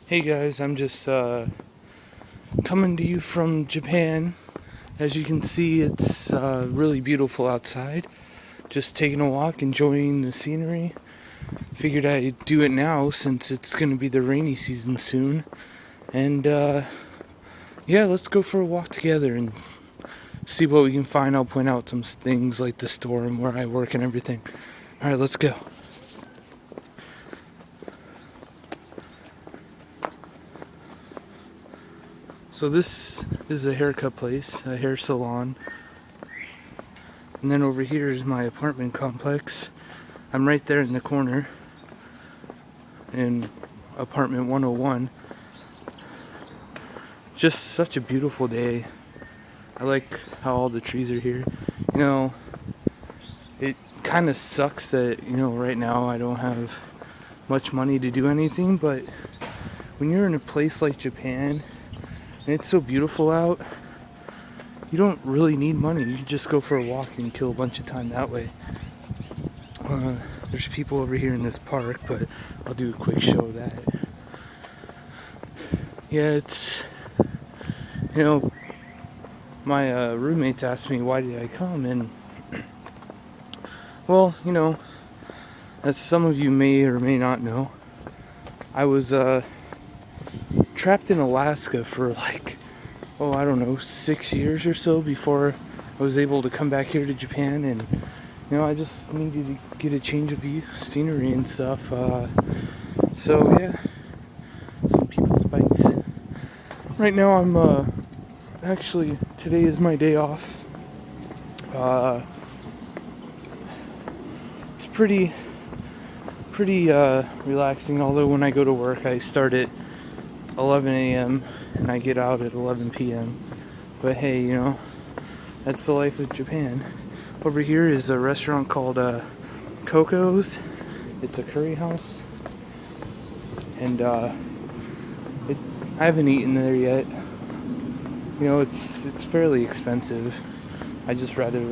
Hey guys, I'm just coming to you from Japan. As you can see, it's really beautiful outside. Just taking a walk, enjoying the scenery. Figured I'd do it now since it's going to be the rainy season soon. And yeah, let's go for a walk together and see what we can find. I'll point out some things like the store and where I work and everything. Alright, let's go. So this is a haircut place, a hair salon. And then over here is my apartment complex. I'm right there in the corner in apartment 101. Just such a beautiful day. I like how all the trees are here. You know, it kind of sucks that, right now I don't have much money to do anything, but when you're in a place like Japan and it's so beautiful out, you don't really need money. You can just go for a walk and kill a bunch of time that way. There's people over here in this park, but I'll do a quick show of that. Yeah, it's, my roommates asked me why did I come, and well, as some of you may or may not know, I was trapped in Alaska for 6 years or so before I was able to come back here to Japan, and I just needed to get a change of scenery and stuff. So yeah, some people's bikes. Right now I'm actually, today is my day off. It's pretty relaxing, although when I go to work I start at 11 a.m. and I get out at 11 p.m. But hey, that's the life of Japan. Over here is a restaurant called Coco's. It's a curry house, and I haven't eaten there yet. It's fairly expensive. I just rather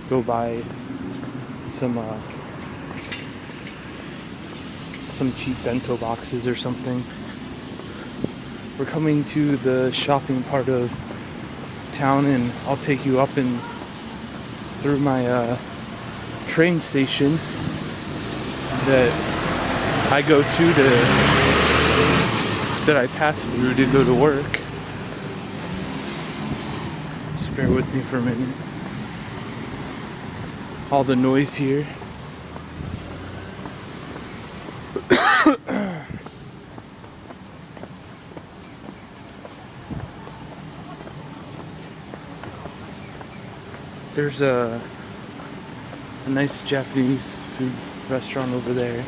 go buy some cheap bento boxes or something. We're coming to the shopping part of town, and I'll take you up and through my train station that I go to that I pass through to go to work. Just bear with me for a minute. All the noise here. There's a nice Japanese food restaurant over there.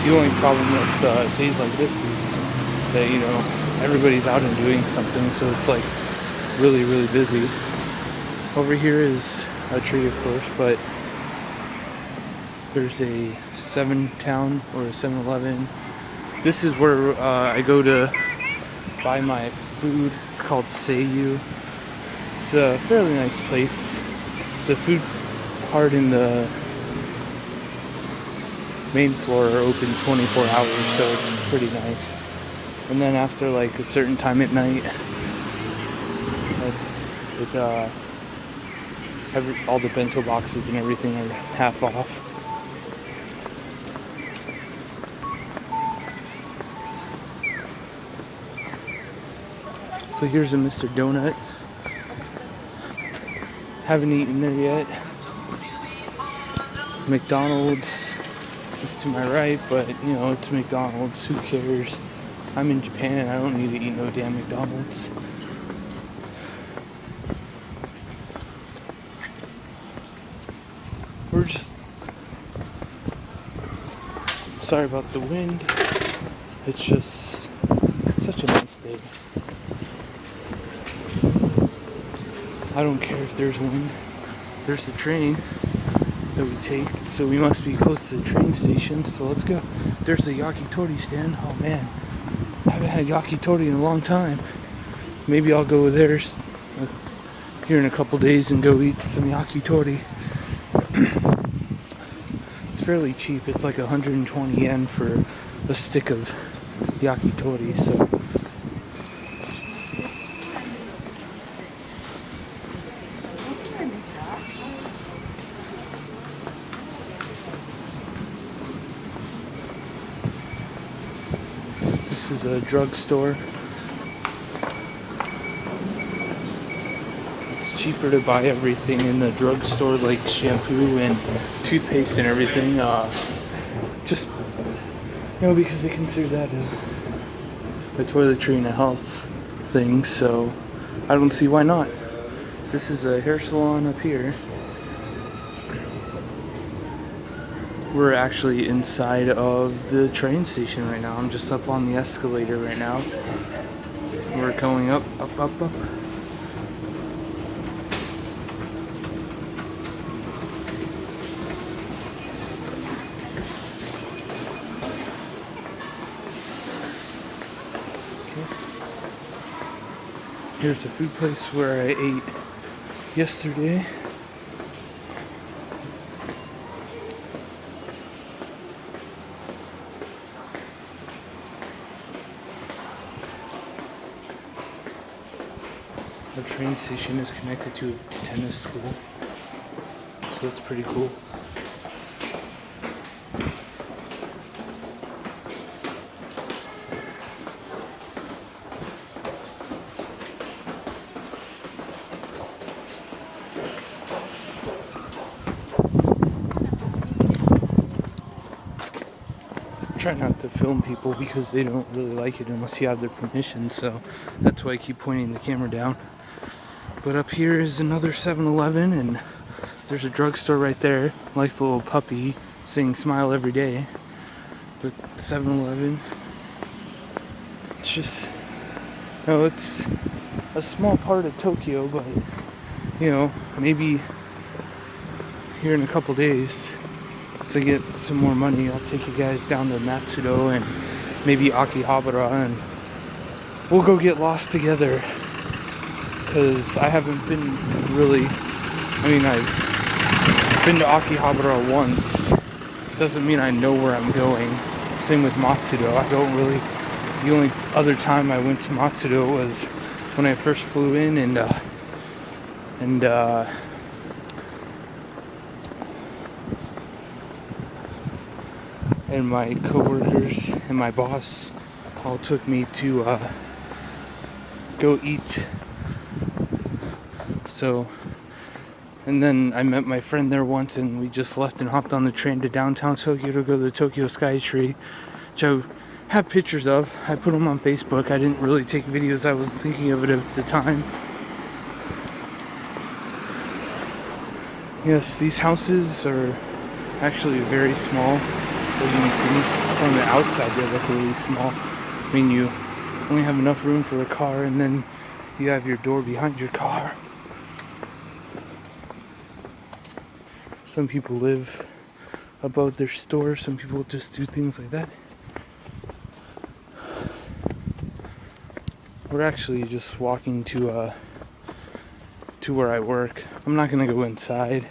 The only problem with days like this is that, everybody's out and doing something, so it's really, really busy. Over here is a tree, of course, but there's a 7-Town or a 7-Eleven. This is where I go to buy my food. It's called Seiyu. It's a fairly nice place. The food part in the main floor are open 24 hours, so it's pretty nice. And then after a certain time at night, all the bento boxes and everything are half off. So here's a Mr. Donut. Haven't eaten there yet. McDonald's is to my right, but it's McDonald's. Who cares? I'm in Japan. I don't need to eat no damn McDonald's. We're just sorry about the wind. It's just such a nice day. I don't care if there's wind. There's the train. that we take. So we must be close to the train station. So let's go. There's the yakitori stand. Oh man, I haven't had yakitori in a long time. Maybe I'll go there here in a couple days and go eat some yakitori. It's fairly cheap. It's like 120 yen for a stick of yakitori. So this is a drugstore. It's cheaper to buy everything in the drugstore, like shampoo and toothpaste and everything. Just because they consider that a toiletry and a health thing. So I don't see why not. This is a hair salon up here. We're actually inside of the train station right now. I'm just up on the escalator right now. We're going up. Here's the food place where I ate yesterday. The train station is connected to a tennis school, so that's pretty cool. Try not to film people because they don't really like it unless you have their permission, so that's why I keep pointing the camera down. But up here is another 7-Eleven, and there's a drugstore right there, like the little puppy saying smile every day. But 7-Eleven, it's just, it's a small part of Tokyo, but maybe here in a couple days, to get some more money, I'll take you guys down to Matsudo and maybe Akihabara, and we'll go get lost together. Because I haven't been really, I've been to Akihabara once. Doesn't mean I know where I'm going. Same with Matsudo. The only other time I went to Matsudo was when I first flew in, and my coworkers and my boss all took me to go eat. So, and then I met my friend there once, and we just left and hopped on the train to downtown Tokyo to go to the Tokyo Sky Tree, which I have pictures of. I put them on Facebook. I didn't really take videos. I wasn't thinking of it at the time. Yes, these houses are actually very small. As you can see from the outside, they look really small. You only have enough room for a car, and then you have your door behind your car. Some people live above their store. Some people just do things like that. We're actually just walking to where I work. I'm not gonna go inside.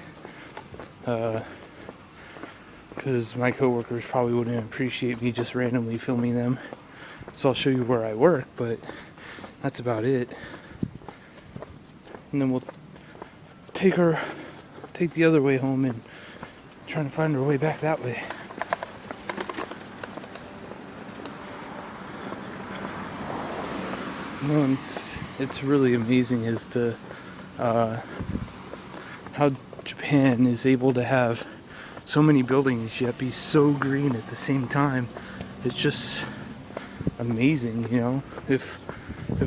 Because my coworkers probably wouldn't appreciate me just randomly filming them. So I'll show you where I work, but that's about it. And then we'll take the other way home and trying to find our way back that way. It's really amazing as to how Japan is able to have so many buildings yet be so green at the same time. It's just amazing, If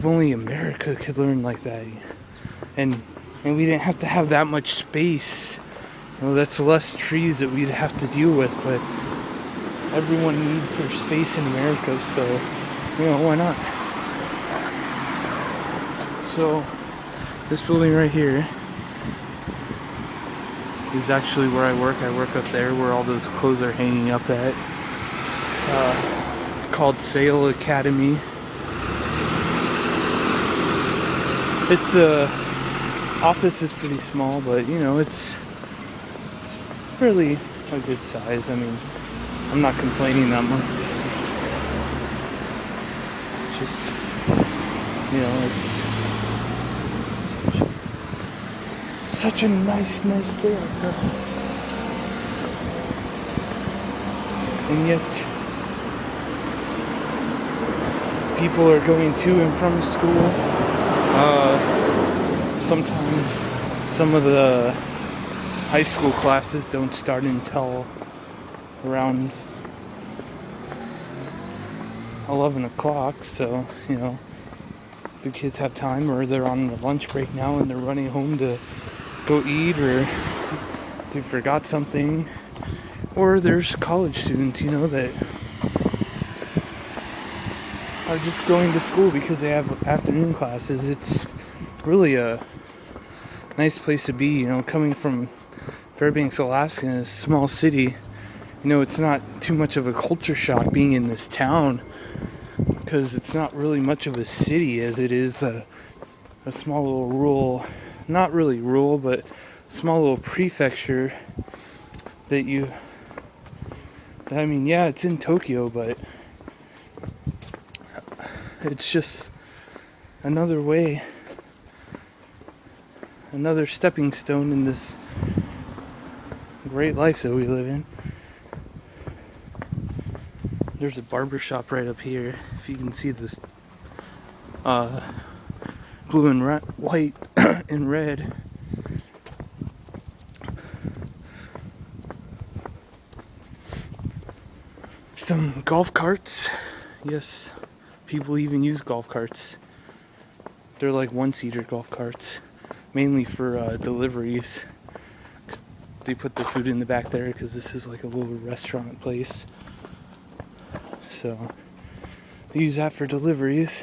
only America could learn like that, and we didn't have to have that much space. That's less trees that we'd have to deal with, but everyone needs their space in America, so why not? So this building right here is actually where I work. I work up there where all those clothes are hanging up at. It's called Sale Academy. Its office is pretty small, but you know, it's fairly a good size. I mean, I'm not complaining that much. It's just, you know, it's such a nice day outside. And yet, people are going to and from school. Sometimes some of the high school classes don't start until around 11 o'clock, so, you know, the kids have time, or they're on their lunch break now and they're running home to go eat, or they forgot something. Or there's college students, you know, that are just going to school because they have afternoon classes. It's really a nice place to be, you know, coming from Fairbanks, Alaska, a small city. You know, it's not too much of a culture shock being in this town, because it's not really much of a city as it is a small little rural, not really rural, but small little prefecture that I mean, yeah, it's in Tokyo, but it's just another way, another stepping stone in this great life that we live in. There's a barber shop right up here. If you can see this blue and white and red. Some golf carts. Yes, people even use golf carts. They're like one-seater golf carts, mainly for deliveries. They put the food in the back there because this is like a little restaurant place. So they use that for deliveries.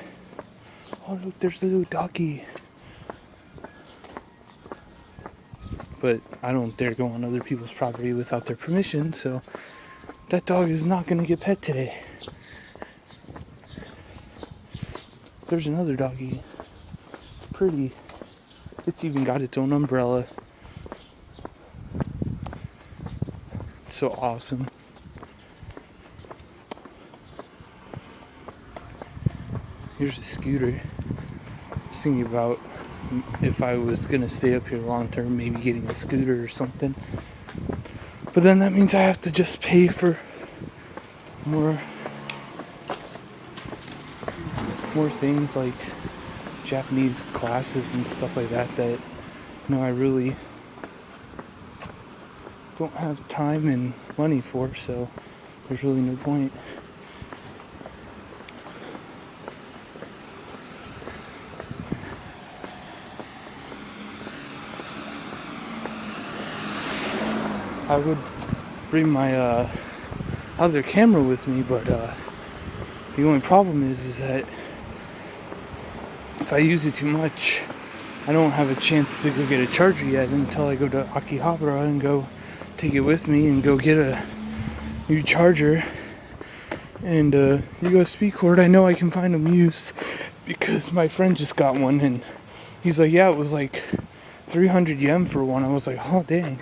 Oh look, there's the little doggy. But I don't dare go on other people's property without their permission, so that dog is not gonna get pet today. There's another doggy. It's pretty. It's even got its own umbrella. It's so awesome. Here's a scooter. I was thinking about if I was gonna stay up here long term, maybe getting a scooter or something. But then that means I have to just pay for more things like Japanese classes and stuff like that you know, I really don't have time and money for, so there's really no point. I would bring my other camera with me, but the only problem is that if I use it too much, I don't have a chance to go get a charger yet until I go to Akihabara and go take it with me and go get a new charger and USB cord. I know I can find them used because my friend just got one and he's like, yeah, it was like 300 yen for one. I was like, oh dang,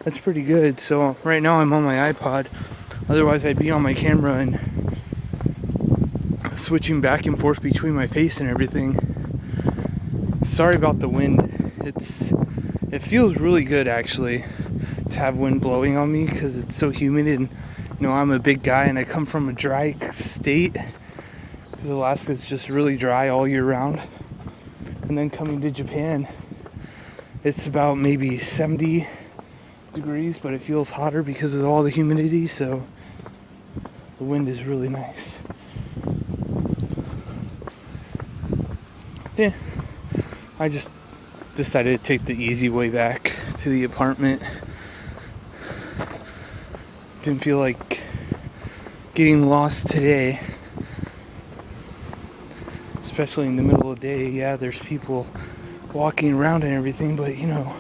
that's pretty good. So right now I'm on my iPod. Otherwise I'd be on my camera and switching back and forth between my face and everything. Sorry about the wind. It feels really good actually to have wind blowing on me because it's so humid, and you know, I'm a big guy and I come from a dry state because Alaska's just really dry all year round. And then coming to Japan, it's about maybe 70 degrees, but it feels hotter because of all the humidity, so the wind is really nice. Yeah, I just decided to take the easy way back to the apartment. Didn't feel like getting lost today, especially in the middle of the day. Yeah, there's people walking around and everything, but you know,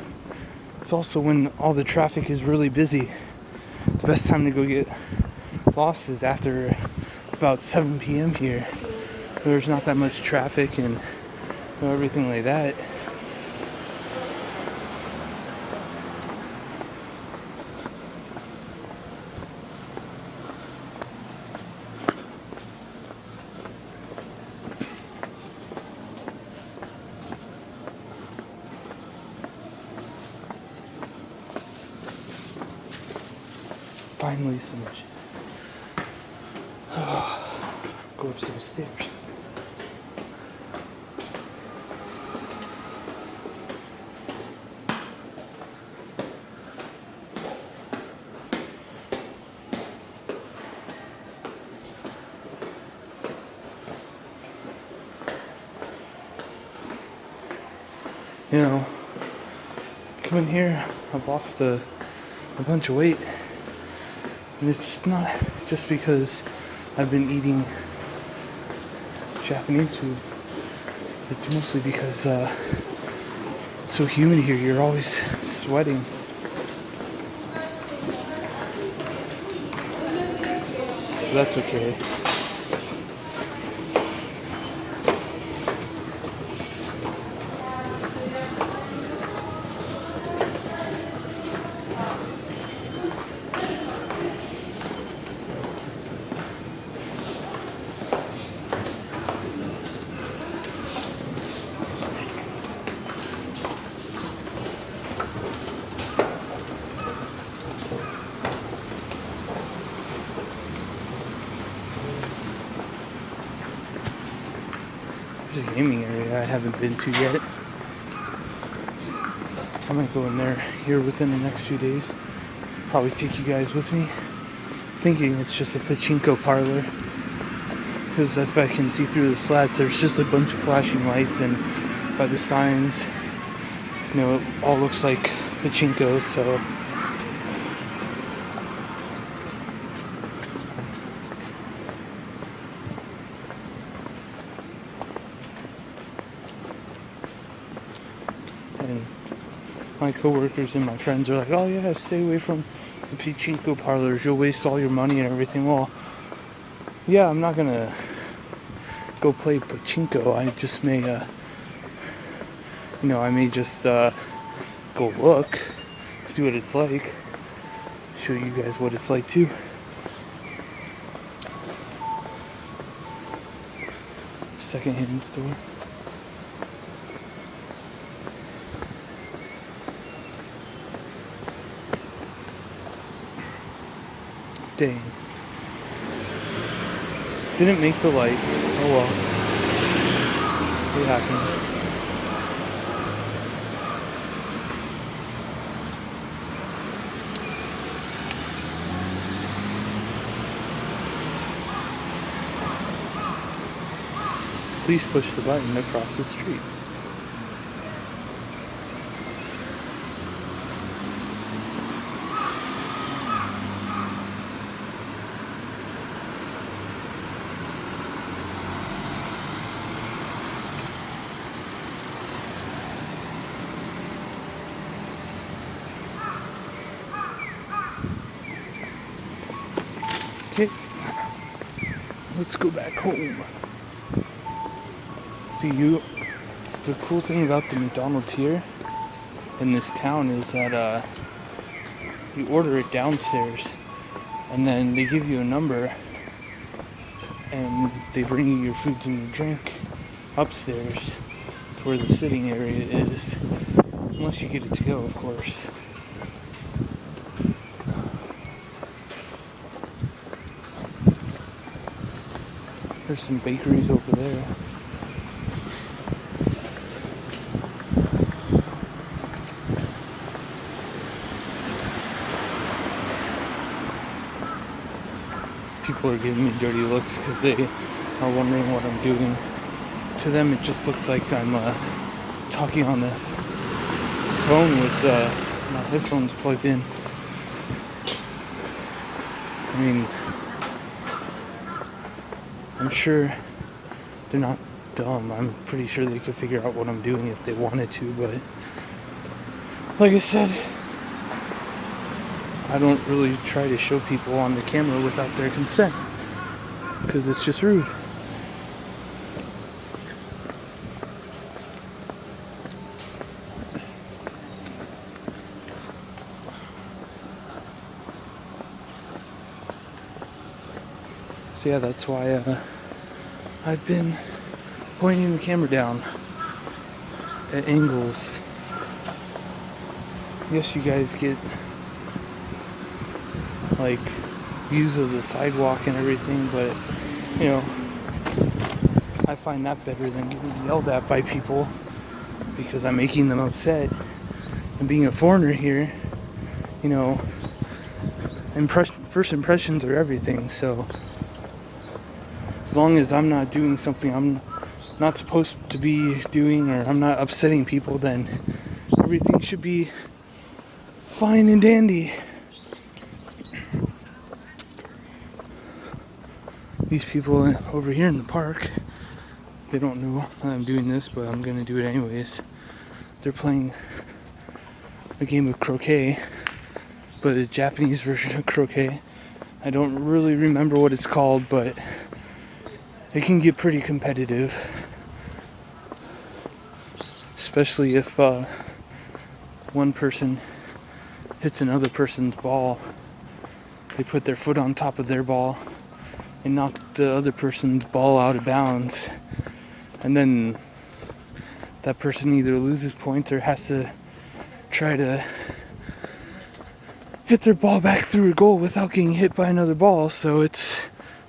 It's also when all the traffic is really busy. The best time to go get lost is after about 7 p.m. here. There's not that much traffic and everything like that. Finally some go up some stairs. You know, coming here, I've lost a bunch of weight. And it's not just because I've been eating Japanese food. It's mostly because it's so humid here. You're always sweating. But that's okay. There's a gaming area I haven't been to yet. I might go in there here within the next few days. Probably take you guys with me. Thinking it's just a pachinko parlor. Because if I can see through the slats, there's just a bunch of flashing lights, and by the signs, you know, it all looks like pachinko, so. And my coworkers and my friends are like, oh yeah, stay away from the pachinko parlors, you'll waste all your money and everything. Well, yeah, I'm not gonna go play pachinko. I just may, I may just go look, see what it's like, show you guys what it's like too. Secondhand store. Dang. Didn't make the light. Oh well. It happens. Please push the button across the street. Okay, let's go back home. See, the cool thing about the McDonald's here in this town is that you order it downstairs and then they give you a number and they bring you your foods and your drink upstairs to where the sitting area is, unless you get it to go, of course. There's some bakeries over there. People are giving me dirty looks because they are wondering what I'm doing. To them, it just looks like I'm talking on the phone with my headphones plugged in. I mean, I'm sure they're not dumb. I'm pretty sure they could figure out what I'm doing if they wanted to, but like I said, I don't really try to show people on the camera without their consent, because it's just rude. So yeah, that's why I've been pointing the camera down at angles. Yes, you guys get like views of the sidewalk and everything, but you know, I find that better than getting yelled at by people because I'm making them upset. And being a foreigner here, you know, first impressions are everything. So as long as I'm not doing something I'm not supposed to be doing, or I'm not upsetting people, then everything should be fine and dandy. These people over here in the park, they don't know I'm doing this, but I'm gonna do it anyways. They're playing a game of croquet, but a Japanese version of croquet. I don't really remember what it's called, but it can get pretty competitive, especially if one person hits another person's ball. They put their foot on top of their ball and knock the other person's ball out of bounds, and then that person either loses points or has to try to hit their ball back through a goal without getting hit by another ball. So it's,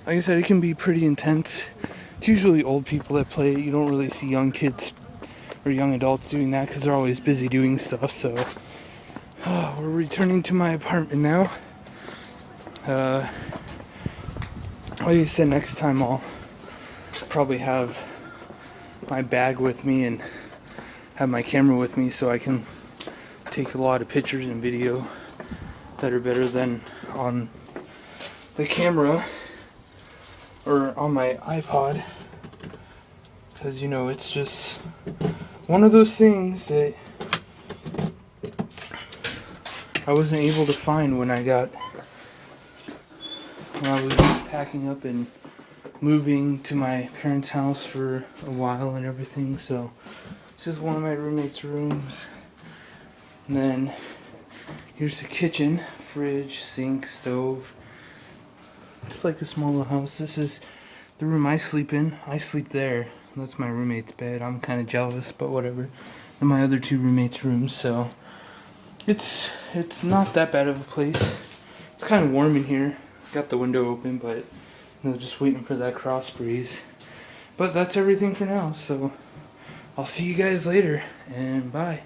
like I said, it can be pretty intense. It's usually old people that play it. You don't really see young kids or young adults doing that because they're always busy doing stuff. So we're returning to my apartment now. Like I said, next time I'll probably have my bag with me and have my camera with me so I can take a lot of pictures and video that are better than on the camera or on my iPod, because you know, it's just one of those things that I wasn't able to find when I was packing up and moving to my parents' house for a while and everything. So this is one of my roommate's rooms, and then here's the kitchen, fridge, sink, stove. It's like a small little house. This is the room I sleep in. I sleep there. That's my roommate's bed. I'm kind of jealous, but whatever. And my other two roommates' rooms. So it's not that bad of a place. It's kind of warm in here. Got the window open, but you know, just waiting for that cross breeze. But that's everything for now. So I'll see you guys later, and bye.